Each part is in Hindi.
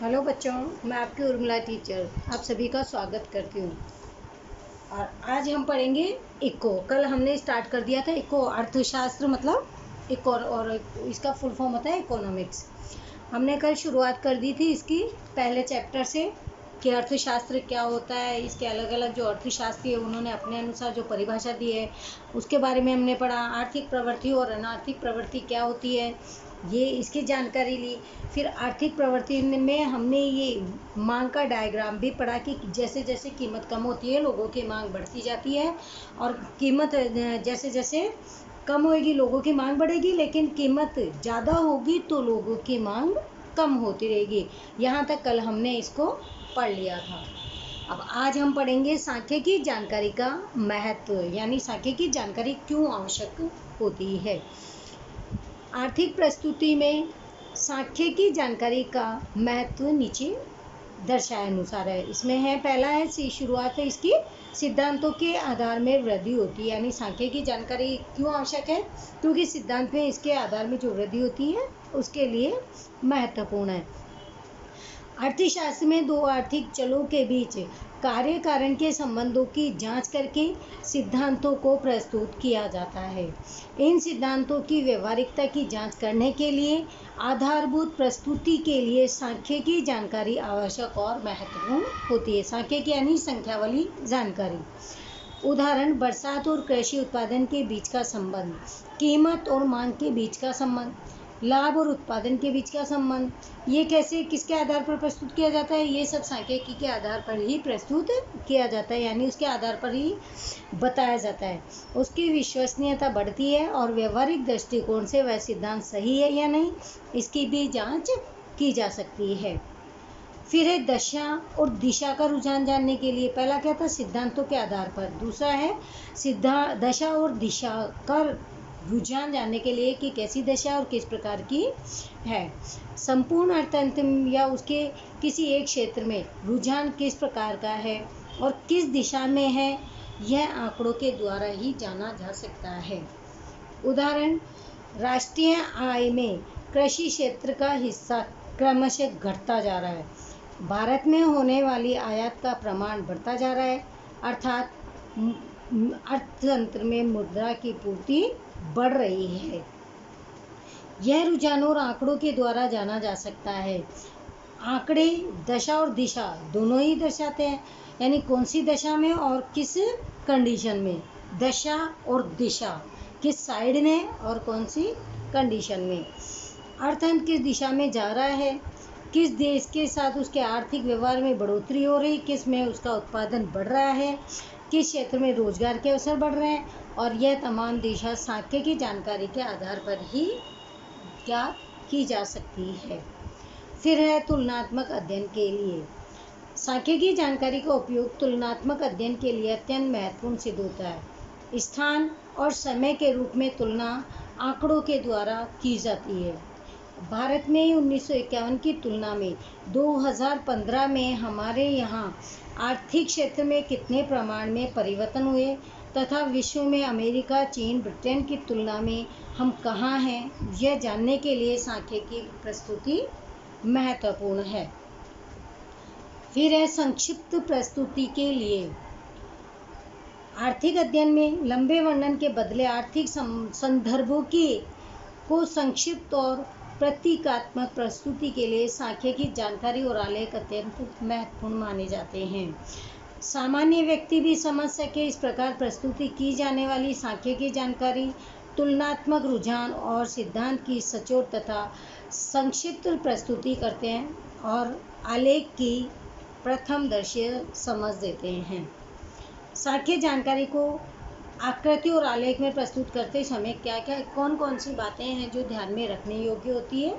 हेलो बच्चों, मैं आपकी उर्मिला टीचर आप सभी का स्वागत करती हूँ। और आज हम पढ़ेंगे इको। कल हमने स्टार्ट कर दिया था इको, अर्थशास्त्र मतलब इको, और इसका फुल फॉर्म होता है इकोनॉमिक्स। हमने कल शुरुआत कर दी थी इसकी पहले चैप्टर से कि अर्थशास्त्र क्या होता है। इसके अलग अलग जो अर्थशास्त्री है उन्होंने अपने अनुसार जो परिभाषा दी है उसके बारे में हमने पढ़ा। आर्थिक प्रवृत्ति और अनार्थिक प्रवृत्ति क्या होती है ये इसकी जानकारी ली। फिर आर्थिक प्रवृत्ति में हमने ये मांग का डायग्राम भी पढ़ा कि जैसे जैसे कीमत कम होती है लोगों की मांग बढ़ती जाती है, और कीमत जैसे जैसे कम होएगी लोगों की मांग बढ़ेगी, लेकिन कीमत ज़्यादा होगी तो लोगों की मांग कम होती रहेगी। यहाँ तक कल हमने इसको पढ़ लिया था। अब आज हम पढ़ेंगे सांख्यिकी जानकारी का महत्व, यानी सांख्यिकी जानकारी क्यों आवश्यक होती है। आर्थिक प्रस्तुति में सांख्यिकी जानकारी का महत्व नीचे दर्शाए अनुसार है। इसमें है, पहला है शुरुआत है इसकी, सिद्धांतों के आधार में वृद्धि होती है। यानी सांख्यिकी जानकारी क्यों आवश्यक है, क्योंकि सिद्धांत में इसके आधार में जो वृद्धि होती है उसके लिए महत्वपूर्ण है। अर्थशास्त्र में दो आर्थिक चलों के बीच कार्य कारण के संबंधों की जांच करके सिद्धांतों को प्रस्तुत किया जाता है। इन सिद्धांतों की व्यवहारिकता की जांच करने के लिए आधारभूत प्रस्तुति के लिए सांख्यिकी जानकारी आवश्यक और महत्वपूर्ण होती है। सांख्यिकी यानी संख्यावाली जानकारी। उदाहरण, बरसात और कृषि उत्पादन के बीच का संबंध, कीमत और मांग के बीच का संबंध, लाभ और उत्पादन के बीच का संबंध। ये कैसे किसके आधार पर प्रस्तुत किया जाता है, ये सब सांख्यिकी के आधार पर ही प्रस्तुत किया जाता है, यानी उसके आधार पर ही बताया जाता है। उसकी विश्वसनीयता बढ़ती है और व्यवहारिक दृष्टिकोण से वह सिद्धांत सही है या नहीं इसकी भी जांच की जा सकती है। फिर है दशा और दिशा का रुझान जानने के लिए। पहला क्या था, सिद्धांतों के आधार पर। दूसरा है दशा और दिशा का रुझान जानने के लिए कि कैसी दशा और किस प्रकार की है। संपूर्ण अर्थतंत्र या उसके किसी एक क्षेत्र में रुझान किस प्रकार का है और किस दिशा में है, यह आंकड़ों के द्वारा ही जाना जा सकता है। उदाहरण, राष्ट्रीय आय में कृषि क्षेत्र का हिस्सा क्रमशः घटता जा रहा है। भारत में होने वाली आयात का प्रमाण बढ़ता जा रहा है, अर्थात अर्थतंत्र में मुद्रा की पूर्ति बढ़ रही है। यह रुझान और आंकड़ों के द्वारा जाना जा सकता है। आंकड़े दशा और दिशा दोनों ही दर्शाते हैं, यानी कौन सी दशा में और किस कंडीशन में। दशा और दिशा किस साइड में और कौन सी कंडीशन में। अर्थतंत्र किस दिशा में जा रहा है, किस देश के साथ उसके आर्थिक व्यवहार में बढ़ोतरी हो रही, किस में उसका उत्पादन बढ़ रहा है, किस क्षेत्र में रोजगार के अवसर बढ़ रहे हैं, और यह तमाम दिशा सांख्यिकी जानकारी के आधार पर ही ज्ञात की जा सकती है। फिर है तुलनात्मक अध्ययन के लिए। सांख्यिकी जानकारी का उपयोग तुलनात्मक अध्ययन के लिए अत्यंत महत्वपूर्ण सिद्ध होता है। स्थान और समय के रूप में तुलना आंकड़ों के द्वारा की जाती है। भारत में 1951 की तुलना में 2015 में हमारे यहाँ आर्थिक क्षेत्र में कितने प्रमाण में परिवर्तन हुए तथा विश्व में अमेरिका, चीन, ब्रिटेन की तुलना में हम कहाँ हैं, यह जानने के लिए सांख्यिकी प्रस्तुति महत्वपूर्ण है। फिर है संक्षिप्त प्रस्तुति के लिए। आर्थिक अध्ययन में लंबे वर्णन के बदले आर्थिक संदर्भों को संक्षिप्त और प्रतीकात्मक प्रस्तुति के लिए सांख्यिकी जानकारी और आलेख अत्यंत महत्वपूर्ण माने जाते हैं। सामान्य व्यक्ति भी समझ सके इस प्रकार प्रस्तुति की जाने वाली सांख्यिकी जानकारी तुलनात्मक रुझान और सिद्धांत की सचोट तथा संक्षिप्त प्रस्तुति करते हैं और आलेख की प्रथमदर्शी समझ देते हैं। सांख्यिकी जानकारी को आकृति और आलेख में प्रस्तुत करते समय क्या क्या कौन कौन सी बातें हैं जो ध्यान में रखने योग्य होती है।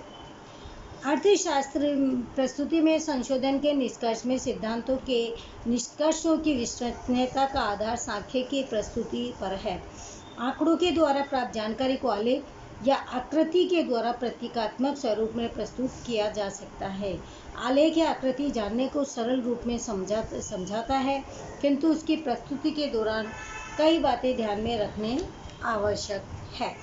अर्थशास्त्र प्रस्तुति में संशोधन के निष्कर्ष में सिद्धांतों के निष्कर्षों की विश्वसनीयता का आधार सांख्यिकी प्रस्तुति पर है। आंकड़ों के द्वारा प्राप्त जानकारी को आलेख या आकृति के द्वारा प्रतीकात्मक स्वरूप में प्रस्तुत किया जा सकता है। आलेख या आकृति जानने को सरल रूप में समझाता है, किंतु उसकी प्रस्तुति के दौरान कई बातें ध्यान में रखने आवश्यक है।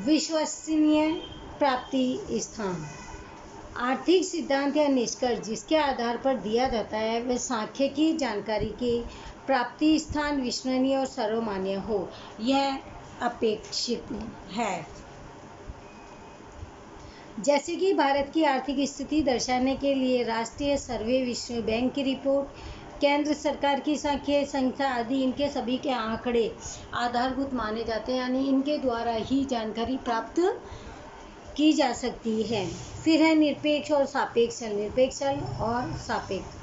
विश्वसनीय प्राप्ति स्थान। आर्थिक सिद्धांत या निष्कर्ष जिसके आधार पर दिया जाता है वह सांख्यिकी जानकारी के प्राप्ति स्थान विश्वसनीय और सर्वमान्य हो, यह अपेक्षित है। जैसे कि भारत की आर्थिक स्थिति दर्शाने के लिए राष्ट्रीय सर्वे, विश्व बैंक की रिपोर्ट, केंद्र सरकार की सांख्यिकी संख्या आदि, इनके सभी के आंकड़े आधारभूत माने जाते हैं, यानी इनके द्वारा ही जानकारी प्राप्त की जा सकती है। फिर है निरपेक्ष और सापेक्ष चल। निरपेक्ष चल और सापेक्ष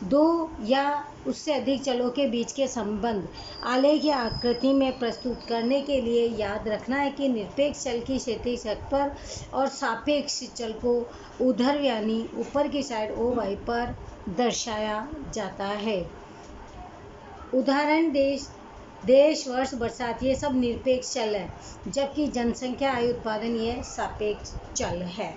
दो या उससे अधिक चलों के बीच के संबंध आलेख या आकृति में प्रस्तुत करने के लिए याद रखना है कि निरपेक्ष चल की क्षैतिज अक्ष पर और सापेक्ष चल को ऊर्ध्व यानी ऊपर की साइड OY पर दर्शाया जाता है। उदाहरण देश, वर्ष, बरसात, ये सब निरपेक्ष चल है, जबकि जनसंख्या, आयु, उत्पादन ये सापेक्ष चल है।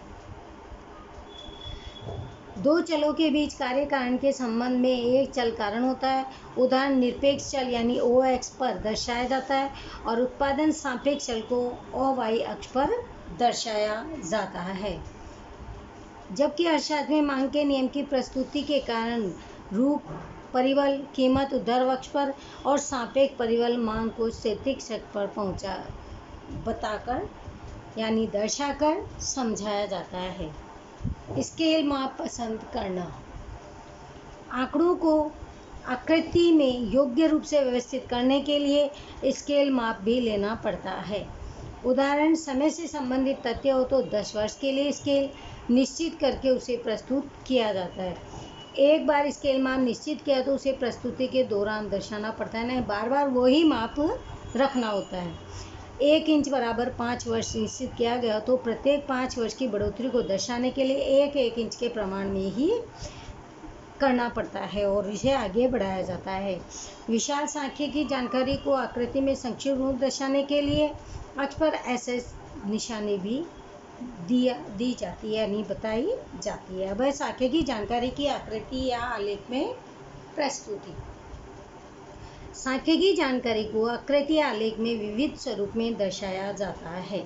दो चलों के बीच कार्य कारण के संबंध में एक चल कारण होता है। उदाहरण निरपेक्ष चल यानी OX पर दर्शाया जाता है और उत्पादन सापेक्ष चल को OY अक्ष पर दर्शाया जाता है। जबकि अर्थशास्त्र में मांग के नियम की प्रस्तुति के कारण रूप परिबल कीमत ऊर्ध्व अक्ष पर और सापेक्ष परिबल मांग को क्षैतिज अक्ष पर बताकर यानी दर्शाकर समझाया जाता है। स्केल माप पसंद करना। आंकड़ों को आकृति में योग्य रूप से व्यवस्थित करने के लिए स्केल माप भी लेना पड़ता है। उदाहरण समय से संबंधित तथ्य हो तो 10 वर्ष के लिए स्केल निश्चित करके उसे प्रस्तुत किया जाता है। एक बार स्केल माप निश्चित किया तो उसे प्रस्तुति के दौरान दर्शाना पड़ता है, नहीं बार बार वही माप रखना होता है। 1 इंच बराबर 5 वर्ष निश्चित किया गया तो प्रत्येक 5 वर्ष की बढ़ोतरी को दर्शाने के लिए 1 इंच के प्रमाण में ही करना पड़ता है और इसे आगे बढ़ाया जाता है। विशाल सांख्यिकी जानकारी को आकृति में संक्षिप्त रूप दर्शाने के लिए अक्ष पर SS निशानी भी दी जाती है यानी बताई जाती है। अब सांख्यिकी जानकारी की आकृति या आलेख में प्रस्तुति। सांख्यिकी जानकारी को आकृति या आलेख में विविध स्वरूप में दर्शाया जाता है।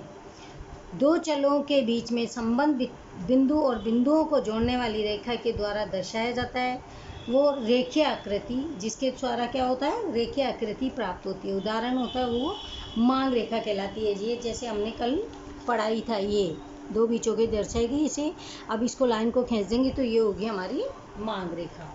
दो चलों के बीच में संबंध बिंदु और बिंदुओं को जोड़ने वाली रेखा के द्वारा दर्शाया जाता है। वो रेखीय आकृति जिसके द्वारा क्या होता है, रेखीय आकृति प्राप्त होती है। उदाहरण होता है वो मांग रेखा कहलाती है। ये जैसे हमने कल पढ़ाई था, ये दो बीचों के दर्शाएगी इसे। अब इसको लाइन को खींच देंगे तो ये होगी हमारी मांग रेखा।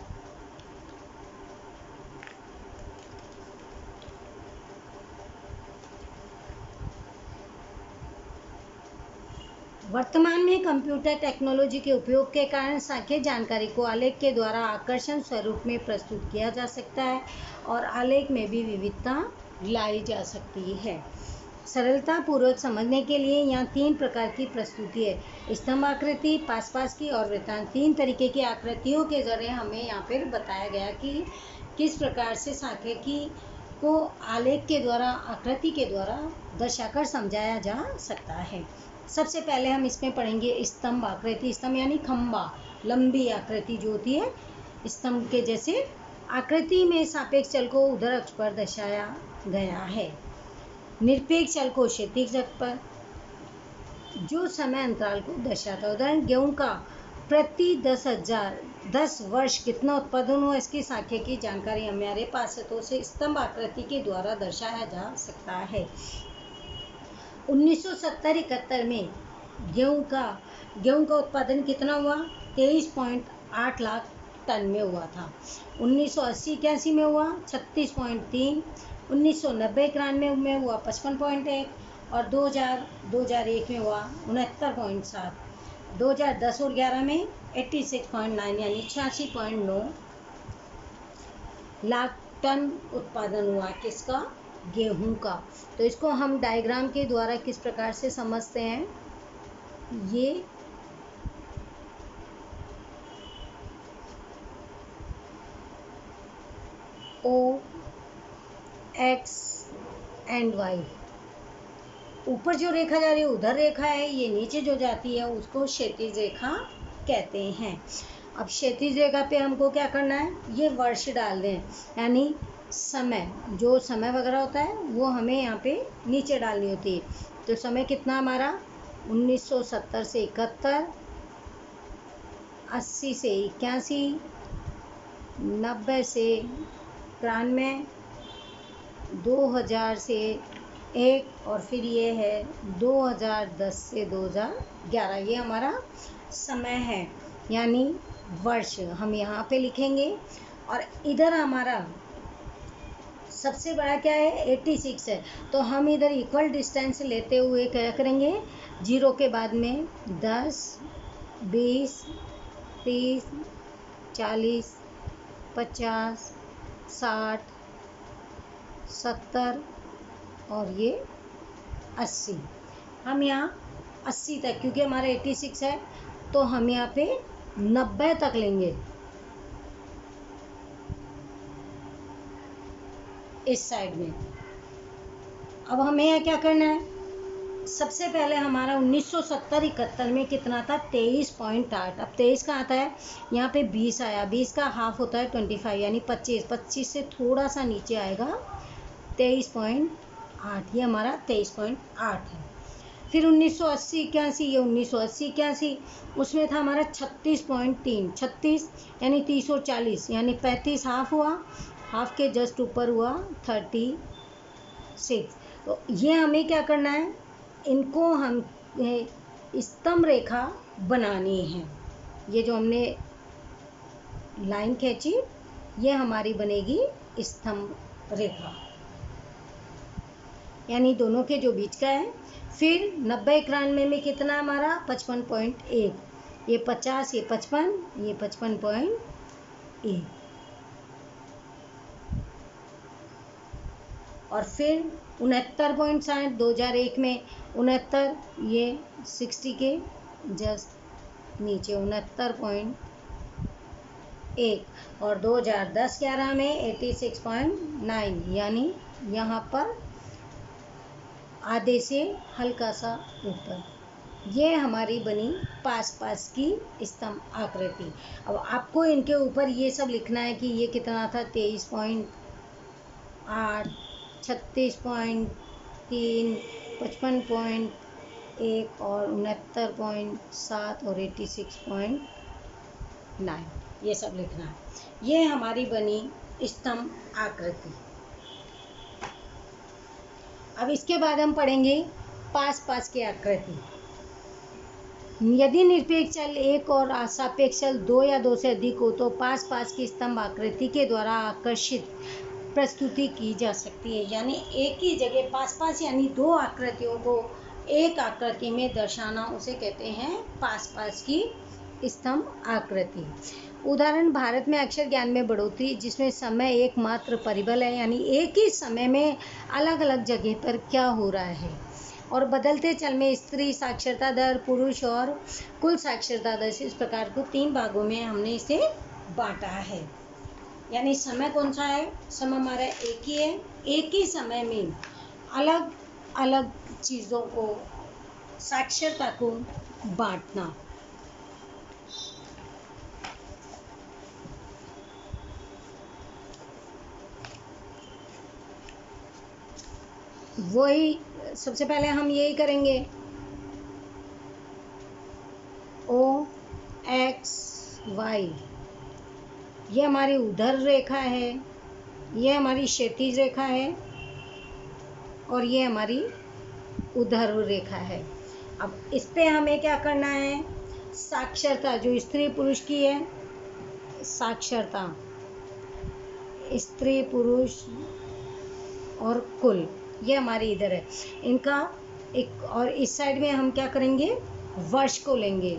वर्तमान में कंप्यूटर टेक्नोलॉजी के उपयोग के कारण सांख्यिक जानकारी को आलेख के द्वारा आकर्षण स्वरूप में प्रस्तुत किया जा सकता है और आलेख में भी विविधता लाई जा सकती है। सरलता पूर्वक समझने के लिए यहाँ 3 प्रकार की प्रस्तुति है, स्तंभ आकृति, पास की और वृत्तांत। 3 तरीके की आकृतियों के जरिए हमें यहाँ पर बताया गया कि किस प्रकार से सांख्यिकी को आलेख के द्वारा, आकृति के द्वारा दर्शाकर समझाया जा सकता है। सबसे पहले हम इसमें पढ़ेंगे स्तंभ आकृति। स्तंभ यानी खंबा, लंबी आकृति जो होती है स्तंभ के जैसे। आकृति में सापेक्ष चल को ऊर्ध्व अक्ष पर दर्शाया गया है, निरपेक्ष चल को क्षैतिज अक्ष पर, जो समय अंतराल को दर्शाता है। उदाहरण गेहूं का प्रति 10 वर्ष कितना उत्पादन हुआ, इसकी सांख्यिकी जानकारी हमारे पास है तो उसे स्तंभ आकृति के द्वारा दर्शाया जा सकता है। 1970-71 में गेहूं का उत्पादन कितना हुआ, 23.8 लाख टन में हुआ था। 1980-81 में हुआ 36.3, 1990-91 में हुआ 55.1 और 2001 में हुआ 69.7, 2010 और 11 में 86.9 यानी 86.9 लाख टन उत्पादन हुआ किसका, गेहूं का। तो इसको हम डायग्राम के द्वारा किस प्रकार से समझते हैं, ये O, X and Y, ऊपर जो रेखा जा रही है उधर रेखा है, ये नीचे जो जाती है उसको क्षैतिज रेखा कहते हैं। अब क्षैतिज रेखा पे हमको क्या करना है, ये वर्ष डाल दें, यानी समय, जो समय वगैरह होता है वो हमें यहाँ पे नीचे डालनी होती है। तो समय कितना हमारा 1970 से 71, 80 से 81, 90 से 93, 2000 से 1 और फिर ये है 2010 से 2011। ये हमारा समय है यानी वर्ष हम यहाँ पे लिखेंगे। और इधर हमारा सबसे बड़ा क्या है 86 है, तो हम इधर इक्वल डिस्टेंस लेते हुए क्या करेंगे, जीरो के बाद में 10, 20, 30, 40, 50, 60, 70 और ये 80। हम यहाँ 80 तक, क्योंकि हमारा 86 है तो हम यहाँ पे 90 तक लेंगे इस साइड में। अब हमें यहाँ क्या करना है, सबसे पहले हमारा 1970-71 में कितना था 23.8। अब 23 का आता है यहाँ पे 20 आया, 20 का हाफ होता है 25 यानी 25, 25 से थोड़ा सा नीचे आएगा 23.8। ये हमारा 23.8 है। फिर 1980-81, ये 1980-81 उसमें था हमारा 36.3, 36 यानी 30 और 40 यानी 35 हाफ हुआ, हाफ के जस्ट ऊपर हुआ 36। तो ये हमें क्या करना है, इनको हम स्तंभ रेखा बनानी है। ये जो हमने लाइन खींची ये हमारी बनेगी स्तंभ रेखा, यानी दोनों के जो बीच का है। फिर 90-91 में कितना हमारा 55.1, ये 50, ये 55, ये 55.1। और फिर 69.60 2001 में 69, ये 60 के जस्ट नीचे 69.1। और 2010-11 में 86.9 यानी यहाँ पर आधे से हल्का सा ऊपर। ये हमारी बनी पास पास की स्तंभ आकृति। अब आपको इनके ऊपर ये सब लिखना है कि ये कितना था 23.8, 36.3, 55.1 और 69.7 और 86.9, ये सब लिखना है। ये हमारी बनी स्तंभ आकृति। अब इसके बाद हम पढ़ेंगे पास पास की आकृति। यदि निरपेक्ष चल एक और सापेक्ष चल 2 या 2 से अधिक हो तो पास पास की स्तंभ आकृति के द्वारा आकर्षित प्रस्तुति की जा सकती है। यानी एक ही जगह पास पास यानी दो आकृतियों को एक आकृति में दर्शाना, उसे कहते हैं पास पास की स्तंभ आकृति। उदाहरण, भारत में अक्षर ज्ञान में बढ़ोतरी, जिसमें समय एकमात्र परिबल है, यानी एक ही समय में अलग अलग जगह पर क्या हो रहा है। और बदलते चल में स्त्री साक्षरता दर, पुरुष और कुल साक्षरता दर, इस प्रकार को 3 भागों में हमने इसे बांटा है। यानी समय कौन सा है, समय हमारा एक ही है, एक ही समय में अलग अलग चीज़ों को, साक्षरता को बांटना। वही सबसे पहले हम यही करेंगे, OXY ये हमारी उधर रेखा है, ये हमारी क्षैतिज रेखा है और ये हमारी उधर रेखा है। अब इस पे हमें क्या करना है, साक्षरता जो स्त्री पुरुष की है, साक्षरता स्त्री पुरुष और कुल, ये हमारी इधर है। इनका एक और इस साइड में हम क्या करेंगे, वर्ष को लेंगे।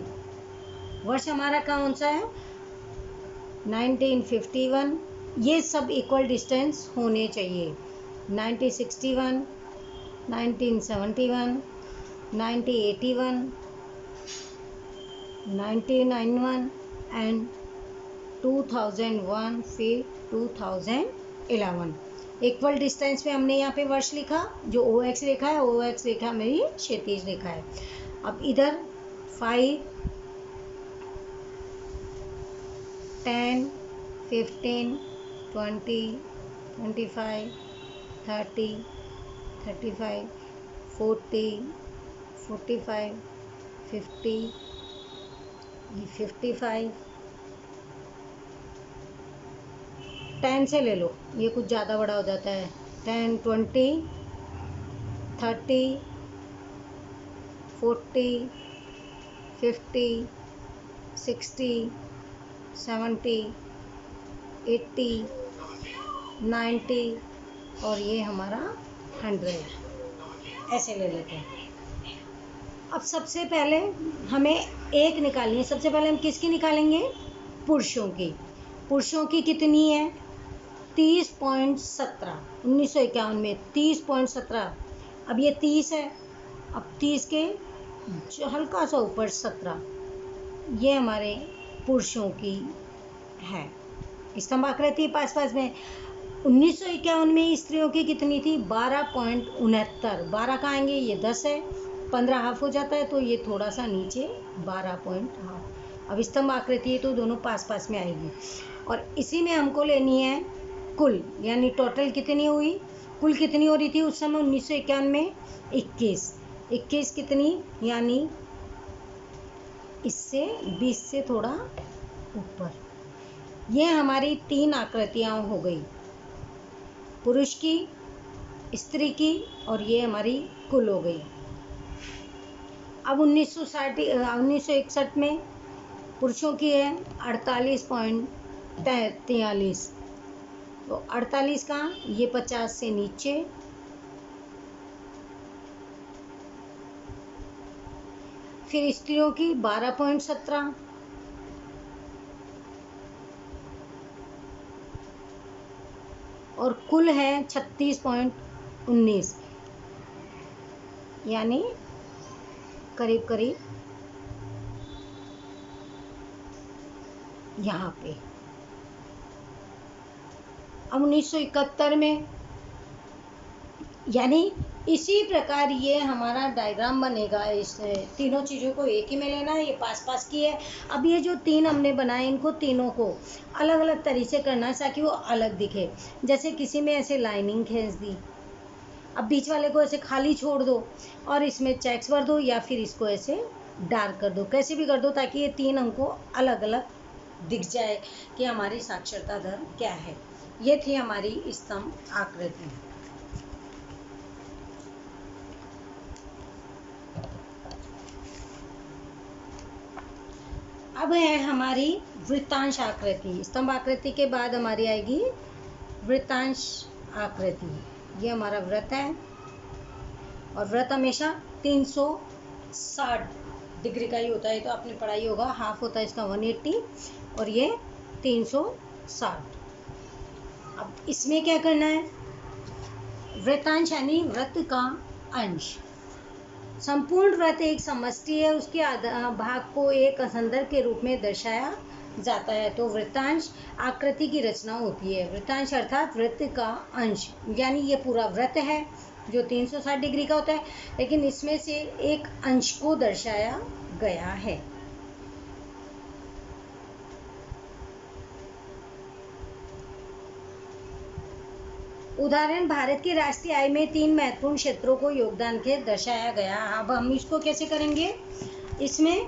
वर्ष हमारा कौन सा है 1951, ये सब इक्वल डिस्टेंस होने चाहिए। 1961, 1971, 1981, 1991 एंड 2001, फिर 2011। इक्वल डिस्टेंस में हमने यहाँ पे वर्ष लिखा, जो OX रेखा है, OX रेखा मेरी क्षैतिज रेखा है। अब इधर 5, 10, 15, 20, 25, 30, 35, 40, 45, 50, 55, 10 से ले लो, ये कुछ ज़्यादा बड़ा हो जाता है। 10, 20, 30, 40, 50, 60, 70, 80, 90 और ये हमारा 100 ऐसे ले लेते हैं। अब सबसे पहले हमें एक निकालनी है। सबसे पहले हम किसकी निकालेंगे? पुरुषों की। पुरुषों की कितनी है? 30.17। 1951 में 30.17। अब ये 30 है, अब 30 के हल्का सा ऊपर 17, ये हमारे पुरुषों की है। स्तंभ आकृति पास पास में। 1951 में स्त्रियों की कितनी थी? 12.69। 12 कहाँ आएंगे? ये 10 है, 15 हाफ हो जाता है तो ये थोड़ा सा नीचे 12 पॉइंट हाफ। अब स्तंभ आकृति है तो दोनों पास पास में आएगी। और इसी में हमको लेनी है कुल, यानी टोटल कितनी हुई? कुल कितनी हो रही थी उस समय 1951 में? 21। 21 कितनी, यानी इससे 20 से थोड़ा ऊपर। ये हमारी 3 आकृतियाँ हो गई, पुरुष की, स्त्री की और ये हमारी कुल हो गई। अब 1961 में पुरुषों की है 48.43। तो 48 का ये 50 से नीचे, फिर स्त्रियों की 12.17, और कुल है 36.19, यानी करीब करीब यहाँ पे। अब 1971 में, यानी इसी प्रकार ये हमारा डायग्राम बनेगा। इस तीनों चीज़ों को एक ही में लेना है, ये पास पास की है। अब ये जो 3 हमने बनाए, इनको तीनों को अलग अलग तरीके से करना है ताकि वो अलग दिखे। जैसे किसी में ऐसे लाइनिंग खींच दी, अब बीच वाले को ऐसे खाली छोड़ दो और इसमें चेक्स भर दो, या फिर इसको ऐसे डार्क कर दो, कैसे भी कर दो ताकि ये 3 हमको अलग अलग दिख जाए कि हमारी साक्षरता दर क्या है। ये थी हमारी स्तंभ आकृति। अब है हमारी वृत्तांश आकृति। स्तंभ आकृति के बाद हमारी आएगी वृत्तांश आकृति। ये हमारा वृत्त है और वृत्त हमेशा 360 डिग्री का ही होता है, तो आपने पढ़ाई होगा। हाफ होता है इसका 180 और ये 360। अब इसमें क्या करना है? वृत्तांश यानी वृत्त का अंश। संपूर्ण वृत्त एक समष्टि है, उसके भाग को एक असंदर्भ के रूप में दर्शाया जाता है, तो वृत्तांश आकृति की रचना होती है। वृत्तांश अर्थात वृत्त का अंश, यानी ये पूरा वृत्त है जो 360 डिग्री का होता है, लेकिन इसमें से एक अंश को दर्शाया गया है। उदाहरण, भारत की राष्ट्रीय आय में 3 महत्वपूर्ण क्षेत्रों को योगदान के दर्शाया गया। अब हम इसको कैसे करेंगे? इसमें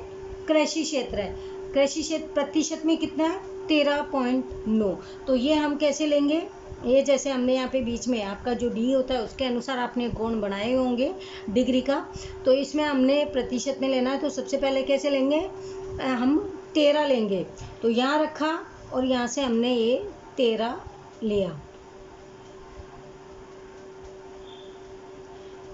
कृषि क्षेत्र है, कृषि क्षेत्र प्रतिशत में कितना है? 13.9। तो ये हम कैसे लेंगे? ये जैसे हमने यहाँ पे बीच में आपका जो डी होता है उसके अनुसार आपने कोण बनाए होंगे डिग्री का, तो इसमें हमने प्रतिशत में लेना है। तो सबसे पहले कैसे लेंगे? हम 13 लेंगे, तो यहाँ रखा और यहाँ से हमने ये 13 लिया।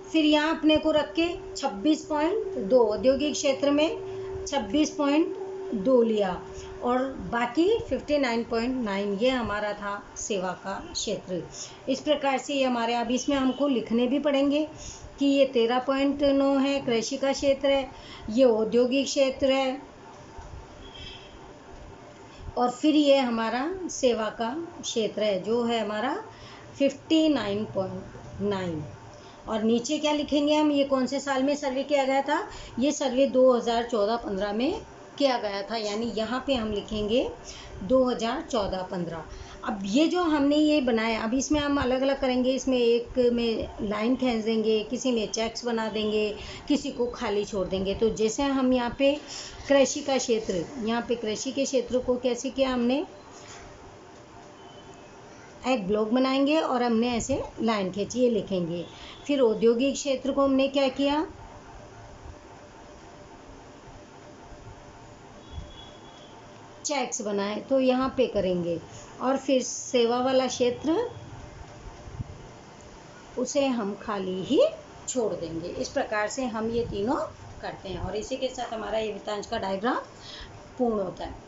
फिर यहाँ अपने को रख के 26.2 औद्योगिक क्षेत्र में 26.2 लिया, और बाकी 59.9 ये हमारा था सेवा का क्षेत्र। इस प्रकार से ये हमारे, अब इसमें हमको लिखने भी पड़ेंगे कि ये 13.9 है कृषि का क्षेत्र है, ये औद्योगिक क्षेत्र है, और फिर ये हमारा सेवा का क्षेत्र है जो है हमारा 59.9। और नीचे क्या लिखेंगे हम? ये कौन से साल में सर्वे किया गया था? ये सर्वे 2014-15 में किया गया था, यानी यहाँ पे हम लिखेंगे 2014-15। अब ये जो हमने ये बनाया, अब इसमें हम अलग अलग करेंगे, इसमें एक में लाइन खींच देंगे, किसी में चेक्स बना देंगे, किसी को खाली छोड़ देंगे। तो जैसे हम यहाँ पे कृषि का क्षेत्र, यहाँ पे कृषि के क्षेत्र को कैसे किया हमने, एक ब्लॉक बनाएंगे और हमने ऐसे लाइन खींची, ये लिखेंगे। फिर औद्योगिक क्षेत्र को हमने क्या किया, चेक्स बनाए, तो यहाँ पे करेंगे। और फिर सेवा वाला क्षेत्र, उसे हम खाली ही छोड़ देंगे। इस प्रकार से हम ये तीनों करते हैं और इसी के साथ हमारा ये वित्तांश का डायग्राम पूर्ण होता है।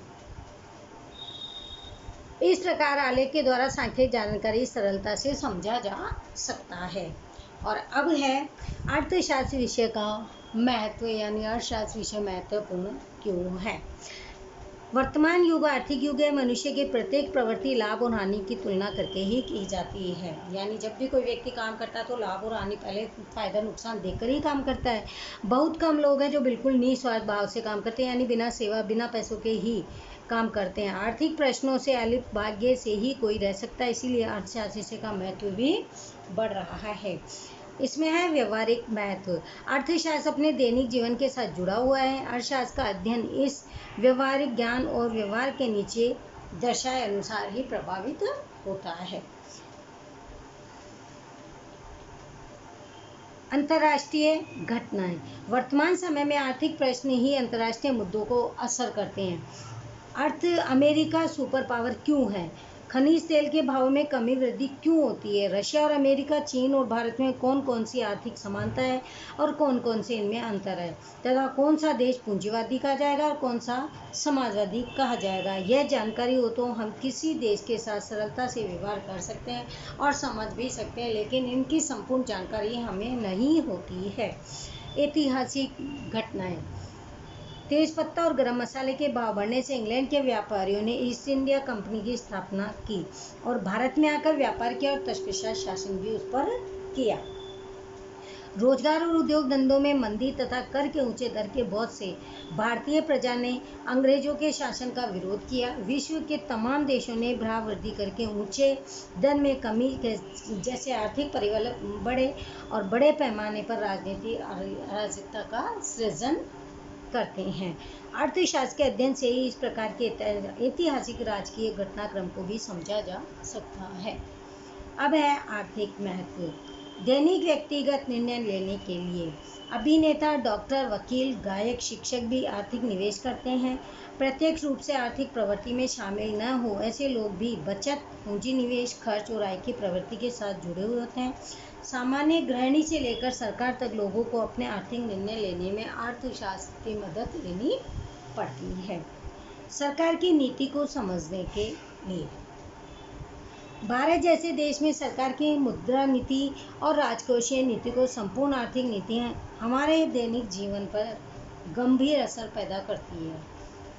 इस प्रकार आलेख के द्वारा सांख्यिक जानकारी सरलता से समझा जा सकता है। और अब है अर्थशास्त्र विषय का महत्व, यानी अर्थशास्त्र विषय महत्वपूर्ण क्यों है। वर्तमान युग आर्थिक युग है। मनुष्य के प्रत्येक प्रवृत्ति लाभ और हानि की तुलना करके ही की जाती है। यानी जब भी कोई व्यक्ति काम करता है तो लाभ और हानि, पहले फायदा नुकसान देखकर ही काम करता है। बहुत कम लोग हैं जो बिल्कुल निस्वार्थ भाव से काम करते हैं, यानी बिना सेवा बिना पैसों के ही काम करते हैं। आर्थिक प्रश्नों से अलिप्त भाग्य से ही कोई रह सकता है, इसीलिए अर्थशास्त्र का महत्व भी बढ़ रहा है। इसमें है व्यवहारिक महत्व। अर्थशास्त्र अपने दैनिक जीवन के साथ जुड़ा हुआ है। अर्थशास्त्र का अध्ययन इस व्यवहारिक ज्ञान और व्यवहार के नीचे दर्शाए अनुसार ही प्रभावित होता है। अंतर्राष्ट्रीय घटनाएं। वर्तमान समय में आर्थिक प्रश्न ही अंतर्राष्ट्रीय मुद्दों को असर करते हैं। अमेरिका सुपर पावर क्यों है? खनिज तेल के भाव में कमी वृद्धि क्यों होती है? रशिया और अमेरिका, चीन और भारत में कौन कौन सी आर्थिक समानता है और कौन कौन से इनमें अंतर है, तथा कौन सा देश पूंजीवादी कहा जाएगा और कौन सा समाजवादी कहा जाएगा। यह जानकारी हो तो हम किसी देश के साथ सरलता से व्यवहार कर सकते हैं और समझ भी सकते हैं, लेकिन इनकी संपूर्ण जानकारी हमें नहीं होती है। ऐतिहासिक घटनाएं। तेजपत्ता और गरम मसाले के भाव बढ़ने से इंग्लैंड के व्यापारियों ने ईस्ट इंडिया कंपनी की स्थापना की और भारत में आकर व्यापार किया और तत्पश्चात शासन भी उस पर किया। रोजगार और उद्योग धंधों में मंदी तथा कर के ऊंचे दर के बहुत से भारतीय प्रजा ने अंग्रेजों के शासन का विरोध किया। विश्व के तमाम देशों ने भाव वृद्धि करके ऊंचे दर में कमी के जैसे आर्थिक परिवर्तन बढ़े और बड़े पैमाने पर राजनीतिक अराजकता का सृजन करते हैं। अर्थशास्त्र के अध्ययन से ही इस प्रकार के ऐतिहासिक राजकीय घटनाक्रम को भी समझा जा सकता है। अब है आर्थिक महत्व। दैनिक व्यक्तिगत निर्णय लेने के लिए अभिनेता, डॉक्टर, वकील, गायक, शिक्षक भी आर्थिक निवेश करते हैं। प्रत्यक्ष रूप से आर्थिक प्रवृत्ति में शामिल न हो ऐसे लोग भी बचत, पूंजी निवेश, खर्च और आय की प्रवृत्ति के साथ जुड़े हुए होते हैं। सामान्य गृहिणी से लेकर सरकार तक लोगों को अपने आर्थिक निर्णय लेने में अर्थशास्त्र की मदद लेनी पड़ती है। सरकार की नीति को समझने के लिए भारत जैसे देश में सरकार की मुद्रा नीति और राजकोषीय नीति को संपूर्ण आर्थिक नीतियाँ हमारे दैनिक जीवन पर गंभीर असर पैदा करती है।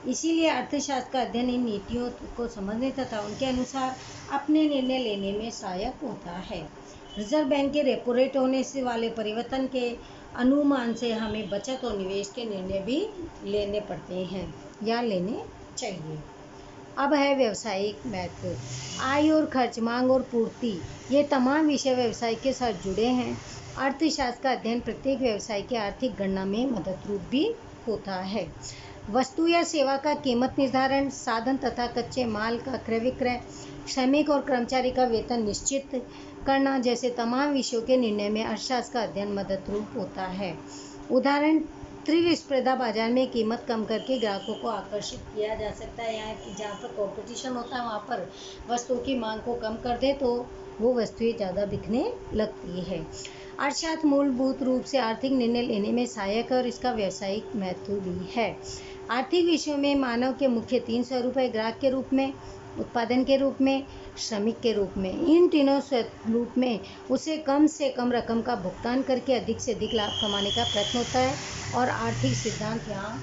इसीलिए अर्थशास्त्र का अध्ययन इन नीतियों को समझने तथा उनके अनुसार अपने निर्णय लेने में सहायक होता है। रिजर्व बैंक के रेपो रेट होने से वाले परिवर्तन के अनुमान से हमें बचत और निवेश के निर्णय भी लेने पड़ते हैं या लेने चाहिए। अब है व्यवसायिक महत्व। आय और खर्च, मांग और पूर्ति, ये तमाम विषय व्यवसाय के साथ जुड़े हैं। अर्थशास्त्र का अध्ययन प्रत्येक व्यवसाय की आर्थिक गणना में मददरूप भी होता है। वस्तु या सेवा का कीमत निर्धारण, साधन तथा कच्चे माल का क्रय विक्रय, श्रमिक और कर्मचारी का वेतन निश्चित करना जैसे तमाम विषयों के निर्णय में अर्थशास्त्र का अध्ययन मददरूप होता है। उदाहरण, त्रिस्पर्धा बाजार में कीमत कम करके ग्राहकों को आकर्षित किया जा सकता है। यहाँ जहाँ पर कंपटीशन होता है वहाँ पर वस्तुओं की मांग को कम कर दे तो वो वस्तुएं ज़्यादा बिकने लगती है। अर्थशास्त्र मूलभूत रूप से आर्थिक निर्णय लेने में सहायक है और इसका व्यावसायिक महत्व भी है। आर्थिक विषयों में मानव के मुख्य 3 स्वरूप है: ग्राहक के रूप में, उत्पादन के रूप में, श्रमिक के रूप में। इन तीनों स्वरूप में उसे कम से कम रकम का भुगतान करके अधिक से अधिक लाभ कमाने का प्रयत्न होता है और आर्थिक सिद्धांत यहाँ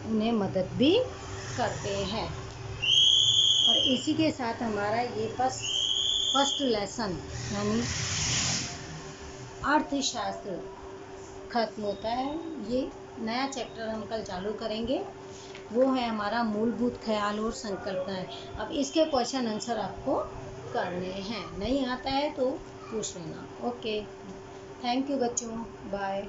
उन्हें मदद भी करते हैं। और इसी के साथ हमारा ये फर्स्ट लेसन यानी अर्थशास्त्र खत्म होता है। ये नया चैप्टर हम कल चालू करेंगे, वो है हमारा मूलभूत ख्याल और संकल्पनाएं। अब इसके क्वेश्चन आंसर आपको करने हैं, नहीं आता है तो पूछ लेना। ओके, थैंक यू बच्चों, बाय।